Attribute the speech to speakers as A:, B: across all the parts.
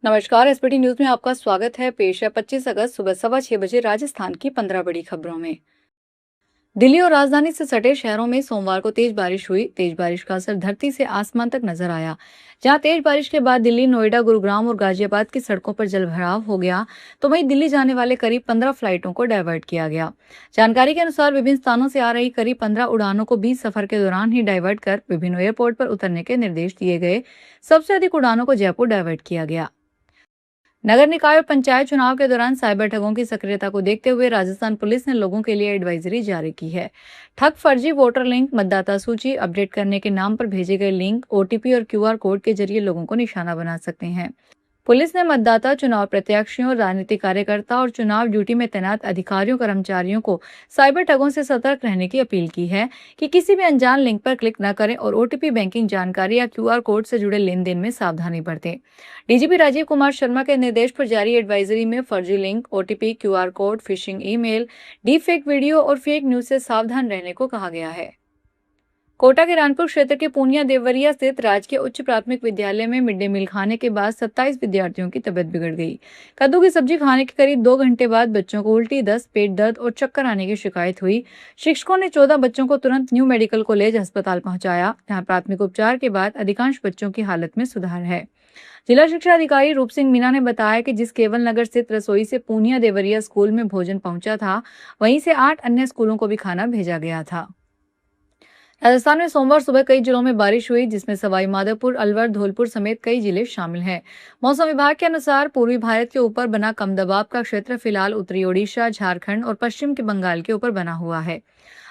A: नमस्कार। SPT news में आपका स्वागत है। पेश है 25 अगस्त सुबह 6:15 राजस्थान की 15 बड़ी खबरों में। दिल्ली और राजधानी से सटे शहरों में सोमवार को तेज बारिश हुई। तेज बारिश का असर धरती से आसमान तक नजर आया। जहां तेज बारिश के बाद दिल्ली, नोएडा, गुरुग्राम और गाजियाबाद की सड़कों पर जलभराव हो गया, तो वहीं दिल्ली जाने वाले करीब 15 फ्लाइटों को डायवर्ट किया गया। जानकारी के अनुसार विभिन्न स्थानों से आ रही करीब 15 उड़ानों को बीच सफर के दौरान ही डायवर्ट कर विभिन्न एयरपोर्ट पर उतरने के निर्देश दिए गए। सबसे अधिक उड़ानों को जयपुर डायवर्ट किया गया। नगर निकाय और पंचायत चुनाव के दौरान साइबर ठगों की सक्रियता को देखते हुए राजस्थान पुलिस ने लोगों के लिए एडवाइजरी जारी की है। ठग फर्जी वोटर लिंक, मतदाता सूची अपडेट करने के नाम पर भेजे गए लिंक, ओटीपी और क्यूआर कोड के जरिए लोगों को निशाना बना सकते हैं। पुलिस ने मतदाता, चुनाव प्रत्याशियों, राजनीतिक कार्यकर्ता और चुनाव ड्यूटी में तैनात अधिकारियों, कर्मचारियों को साइबर ठगों से सतर्क रहने की अपील की है कि किसी भी अनजान लिंक पर क्लिक न करें और ओटीपी, बैंकिंग जानकारी या क्यूआर कोड से जुड़े लेन देन में सावधानी बरतें। डीजीपी राजीव कुमार शर्मा के निर्देश पर जारी एडवाइजरी में फर्जी link, OTP, QR code, phishing email, deep fake video और फेक न्यूज से सावधान रहने को कहा गया है। कोटा के रानपुर क्षेत्र के पूनिया देवरिया स्थित राजकीय उच्च प्राथमिक विद्यालय में मिड डे मील खाने के बाद 27 विद्यार्थियों की तबीयत बिगड़ गई। कद्दू की सब्जी खाने के करीब 2 घंटे बाद बच्चों को उल्टी, दस्त, पेट दर्द और चक्कर आने की शिकायत हुई। शिक्षकों ने 14 बच्चों को तुरंत न्यू मेडिकल कॉलेज अस्पताल पहुंचाया, जहां प्राथमिक उपचार के बाद अधिकांश बच्चों की हालत में सुधार है। जिला शिक्षा अधिकारी रूप सिंह मीना ने बताया कि जिस केवल नगर स्थित रसोई से पूनिया देवरिया स्कूल में भोजन पहुंचा था, वहीं से 8 अन्य स्कूलों को भी खाना भेजा गया था। राजस्थान में सोमवार सुबह कई जिलों में बारिश हुई, जिसमें सवाई माधोपुर, अलवर, धौलपुर समेत कई जिले शामिल हैं। मौसम विभाग के अनुसार पूर्वी भारत के ऊपर बना कम दबाव का क्षेत्र फिलहाल उत्तरी ओडिशा, झारखंड और पश्चिम के बंगाल के ऊपर बना हुआ है।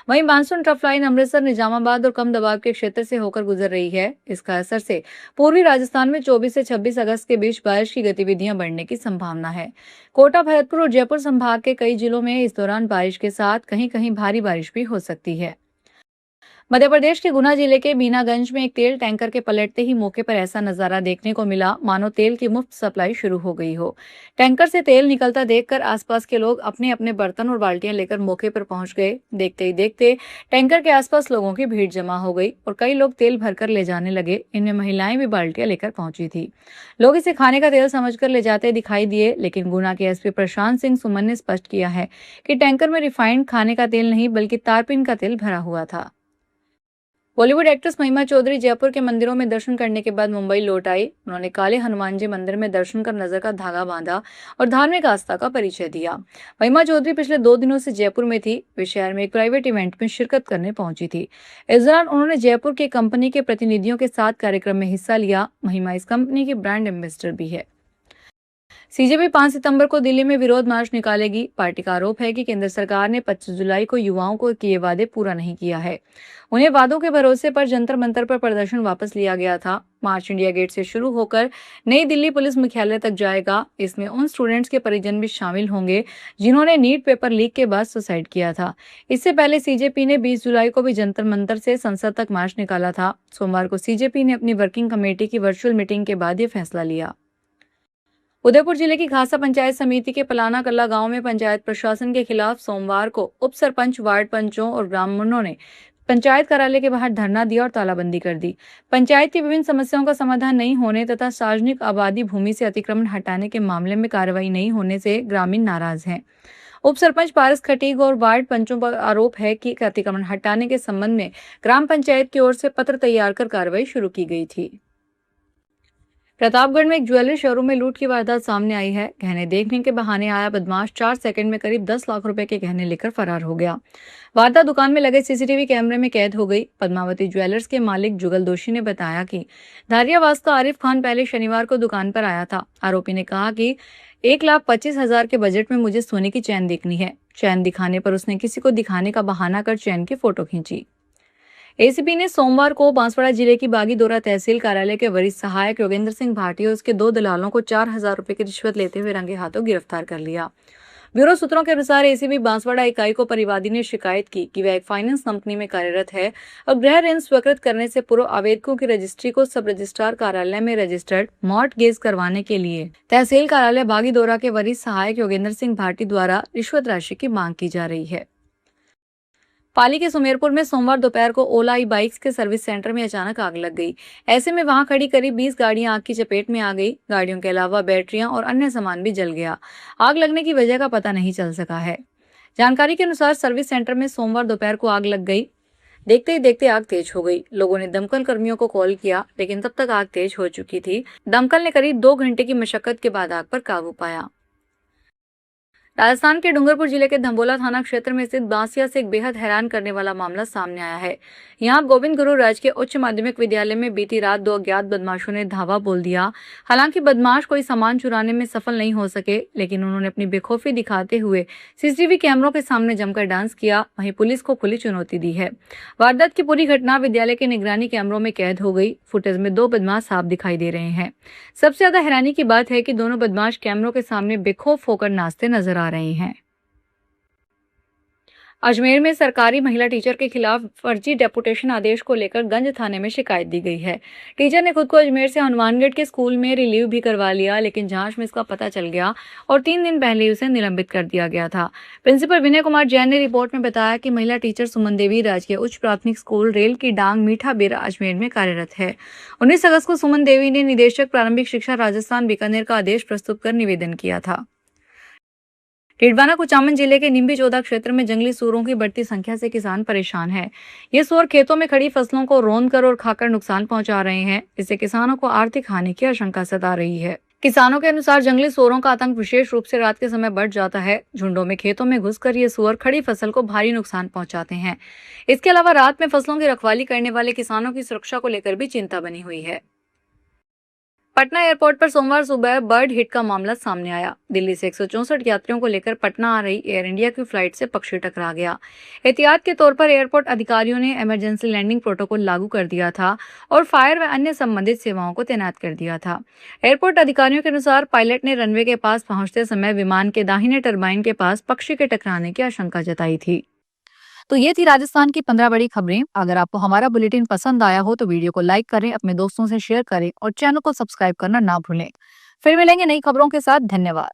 A: वहीं monsoon trough line Amritsar, Nizamabad और कम दबाव के क्षेत्र से होकर गुजर रही है। इसका असर से पूर्वी राजस्थान में 24 से 26 अगस्त के बीच बारिश की गतिविधियां बढ़ने की संभावना है। कोटा, भरतपुर और जयपुर संभाग के कई जिलों में इस दौरान बारिश के साथ कहीं कहीं भारी बारिश भी हो सकती है। मध्य प्रदेश के गुना जिले के बीनागंज में एक तेल टैंकर के पलटते ही मौके पर ऐसा नजारा देखने को मिला, मानो तेल की मुफ्त सप्लाई शुरू हो गई हो। टैंकर से तेल निकलता देखकर आसपास के लोग अपने अपने बर्तन और बाल्टियां लेकर मौके पर पहुंच गए। देखते ही देखते टैंकर के आसपास लोगों की भीड़ जमा हो गई और कई लोग तेल भरकर ले जाने लगे। इनमें महिलाएं भी बाल्टियां लेकर पहुंची थी। लोग इसे खाने का तेल समझकर ले जाते दिखाई दिए, लेकिन गुना के एसपी प्रशांत सिंह सुमन ने स्पष्ट किया है कि टैंकर में रिफाइंड खाने का तेल नहीं बल्कि तारपीन का तेल भरा हुआ था। बॉलीवुड एक्ट्रेस महिमा चौधरी जयपुर के मंदिरों में दर्शन करने के बाद मुंबई लौट आई। उन्होंने काले हनुमान जी मंदिर में दर्शन कर नजर का धागा बांधा और धार्मिक आस्था का परिचय दिया। महिमा चौधरी पिछले 2 दिनों से जयपुर में थी। वे शहर में एक प्राइवेट इवेंट में शिरकत करने पहुंची थी। इस दौरान उन्होंने जयपुर के कंपनी के प्रतिनिधियों के साथ कार्यक्रम में हिस्सा लिया। महिमा इस कंपनी की ब्रांड एम्बेसडर भी है। सीजेपी 5 सितंबर को दिल्ली में विरोध मार्च निकालेगी। पार्टी का आरोप है कि केंद्र सरकार ने 25 जुलाई को युवाओं को किए वादे पूरा नहीं किया है। उन्हें वादों के भरोसे पर जंतर मंतर पर प्रदर्शन वापस लिया गया था। मार्च इंडिया गेट से शुरू होकर नई दिल्ली पुलिस मुख्यालय तक जाएगा। इसमें उन स्टूडेंट्स के परिजन भी शामिल होंगे जिन्होंने नीट पेपर लीक के बाद सुसाइड किया था। इससे पहले सीजेपी ने 20 जुलाई को भी जंतर मंतर से संसद तक मार्च निकाला था। सोमवार को सीजेपी ने अपनी वर्किंग कमेटी की वर्चुअल मीटिंग के बाद यह फैसला लिया। उदयपुर जिले की खासा पंचायत समिति के पलाना कल्ला गांव में पंचायत प्रशासन के खिलाफ सोमवार को उप सरपंच, वार्ड पंचों और ब्राह्मणों ने पंचायत कार्यालय के बाहर धरना दिया और तालाबंदी कर दी। पंचायत की विभिन्न समस्याओं का समाधान नहीं होने तथा सार्वजनिक आबादी भूमि से अतिक्रमण हटाने के मामले में कार्रवाई नहीं होने से ग्रामीण नाराज हैं। उप सरपंच पारस खटीक और वार्ड पंचों पर आरोप है कि अतिक्रमण हटाने के संबंध में ग्राम पंचायत की ओर से पत्र तैयार कर कार्रवाई शुरू की गई थी। प्रतापगढ़ में एक ज्वेलरी शोरूम में लूट की वारदात सामने आई है। गहने देखने के बहाने आया बदमाश 4 सेकंड में करीब 10 लाख रुपए के गहने लेकर फरार हो गया। वारदात दुकान में लगे सीसीटीवी कैमरे में कैद हो गई। पद्मावती ज्वेलर्स के मालिक जुगल दोषी ने बताया कि धारियावास का आरिफ खान पहले शनिवार को दुकान पर आया था। आरोपी ने कहा कि 1,25,000 के बजट में मुझे सोने की चैन देखनी है। चैन दिखाने पर उसने किसी को दिखाने का बहाना कर चैन की फोटो खींची। एसीबी ने सोमवार को बांसवाड़ा जिले की बागीदोरा तहसील कार्यालय के वरिष्ठ सहायक योगेंद्र सिंह भाटिया और उसके 2 दलालों को 4,000 रुपए की रिश्वत लेते हुए रंगे हाथों गिरफ्तार कर लिया। ब्यूरो सूत्रों के अनुसार एसीबी बांसवाड़ा इकाई को परिवादी ने शिकायत की कि वह एक फाइनेंस कंपनी में कार्यरत है और गृह ऋण स्वीकृत करने से पूर्व आवेदकों की रजिस्ट्री को सब रजिस्ट्रार कार्यालय में रजिस्टर्ड मॉर्टगेज करवाने के लिए तहसील कार्यालय बागीदोरा के वरिष्ठ सहायक योगेंद्र सिंह भाटी द्वारा रिश्वत राशि की मांग की जा रही है। पाली के सुमेरपुर में सोमवार दोपहर को ओला ई बाइक्स के सर्विस सेंटर में अचानक आग लग गई। ऐसे में वहां खड़ी करीब 20 गाड़ियां आग की चपेट में आ गई। गाड़ियों के अलावा बैटरियां और अन्य सामान भी जल गया। आग लगने की वजह का पता नहीं चल सका है। जानकारी के अनुसार सर्विस सेंटर में सोमवार दोपहर को आग लग गई। देखते ही देखते आग तेज हो गई। लोगों ने दमकल कर्मियों को कॉल किया, लेकिन तब तक आग तेज हो चुकी थी। दमकल ने करीब 2 घंटे की मशक्कत के बाद आग पर काबू पाया। राजस्थान के डूंगरपुर जिले के धंबोला थाना क्षेत्र में स्थित बांसिया से एक बेहद हैरान करने वाला मामला सामने आया है। यहां गोविंद गुरु राजकीय उच्च माध्यमिक विद्यालय में बीती रात 2 अज्ञात बदमाशों ने धावा बोल दिया। हालांकि बदमाश कोई सामान चुराने में सफल नहीं हो सके, लेकिन उन्होंने अपनी बेखौफी दिखाते हुए सीसीटीवी कैमरों के सामने जमकर डांस किया। वहीं पुलिस को खुली चुनौती दी है। वारदात की पूरी घटना विद्यालय के निगरानी कैमरों में कैद हो गई। फुटेज में 2 बदमाश साफ दिखाई दे रहे हैं। सबसे ज्यादा हैरानी की बात है कि दोनों बदमाश कैमरों के सामने बेखौफ होकर नाचते नजर आ रहे हैं। अजमेर में सरकारी महिला टीचर के खिलाफ फर्जी डेपुटेशन आदेश को लेकर गंज थाने में शिकायत दी गई है। टीचर ने खुद को अजमेर से हनुमानगढ़ के स्कूल में रिलीव भी करवा लिया, लेकिन जांच में इसका पता चल गया और 3 दिन पहले ही उसे निलंबित कर दिया गया था। प्रिंसिपल विनय कुमार जैन ने रिपोर्ट में बताया कि महिला टीचर सुमन देवी राजकीय उच्च प्राथमिक स्कूल रेल की डांग मीठा बेरा अजमेर में कार्यरत है। 19 अगस्त को सुमन देवी ने निदेशक प्रारंभिक शिक्षा राजस्थान बीकानेर का आदेश प्रस्तुत कर निवेदन किया था। टिडवाना कुचामन जिले के निम्बी चौदा क्षेत्र में जंगली सूअरों की बढ़ती संख्या से किसान परेशान हैं। ये सूअर खेतों में खड़ी फसलों को रौंदकर और खाकर नुकसान पहुंचा रहे हैं। इससे किसानों को आर्थिक हानि की आशंका सता रही है। किसानों के अनुसार जंगली सूअरों का आतंक विशेष रूप से रात के समय बढ़ जाता है। झुंडों में खेतों में घुसकर ये सूअर खड़ी फसल को भारी नुकसान पहुंचाते हैं। इसके अलावा रात में फसलों की रखवाली करने वाले किसानों की सुरक्षा को लेकर भी चिंता बनी हुई है। पटना एयरपोर्ट पर सोमवार सुबह बर्ड हिट का मामला सामने आया। दिल्ली से 164 यात्रियों को लेकर पटना आ रही एयर इंडिया की फ्लाइट से पक्षी टकरा गया। एहतियात के तौर पर एयरपोर्ट अधिकारियों ने इमरजेंसी लैंडिंग प्रोटोकॉल लागू कर दिया था और फायर व अन्य संबंधित सेवाओं को तैनात कर दिया था। एयरपोर्ट अधिकारियों के अनुसार पायलट ने रनवे के पास पहुंचते समय विमान के दाहिने टरबाइन के पास पक्षी के टकराने की आशंका जताई थी। तो ये थी राजस्थान की 15 बड़ी खबरें। अगर आपको हमारा बुलेटिन पसंद आया हो तो वीडियो को लाइक करें, अपने दोस्तों से शेयर करें और चैनल को सब्सक्राइब करना ना भूलें। फिर मिलेंगे नई खबरों के साथ। धन्यवाद।